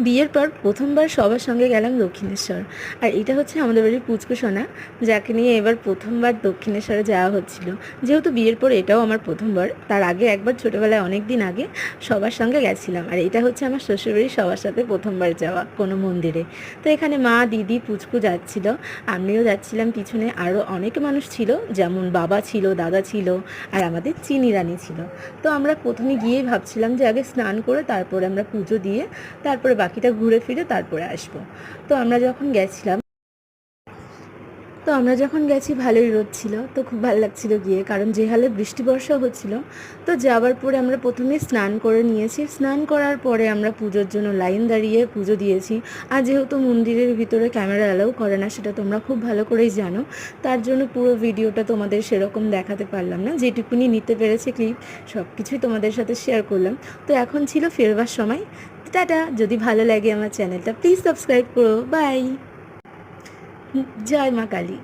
বিয়ের পর প্রথমবার সবার সঙ্গে গেলাম দক্ষিণেশ্বর। আর এটা হচ্ছে আমাদের বাড়ির পুচকু সোনা, যাকে নিয়ে এবার প্রথমবার দক্ষিণেশ্বরে যাওয়া হচ্ছিল। যেহেতু বিয়ের পর এটাও আমার প্রথমবার, তার আগে একবার ছোটোবেলায় অনেক দিন আগে সবার সঙ্গে গেছিলাম। আর এটা হচ্ছে আমার শ্বশুরবাড়ির সবার সাথে প্রথমবার যাওয়া কোনো মন্দিরে। তো এখানে মা, দিদি, পুচকু যাচ্ছিল, আমিও যাচ্ছিলাম পিছনে। আরও অনেক মানুষ ছিল, যেমন বাবা ছিল, দাদা ছিল, আর আমাদের চিনি রানী ছিল। তো আমরা প্রথমে গিয়েই ভাবছিলাম যে আগে স্নান করে তারপরে আমরা পুজো দিয়ে তারপরে বাকিটা ঘুরে ফিরে তারপরে আসবো। তো আমরা যখন গেছি ভালোই রোদ ছিল, তো খুব ভালো লাগছিল গিয়ে, কারণ যে হালে বৃষ্টি বর্ষা হচ্ছিল। তো যাওয়ার পরে আমরা প্রথমে স্নান করে নিয়েছি। স্নান করার পরে আমরা পুজোর জন্য লাইন দাঁড়িয়ে পুজো দিয়েছি। আর যেহেতু মন্দিরের ভিতরে ক্যামেরা অ্যালাউ করে না, সেটা তোমরা খুব ভালো করেই জানো, তার জন্য পুরো ভিডিওটা তোমাদের সেরকম দেখাতে পারলাম না। যেটুকুনি নিতে পেরেছি ক্লিপ, সব কিছুই তোমাদের সাথে শেয়ার করলাম। তো এখন ছিল ফেরবার সময়। টাটা। যদি ভালো লাগে আমার চ্যানেলটা প্লিজ সাবস্ক্রাইব করো। বাই। জয় মা কালী।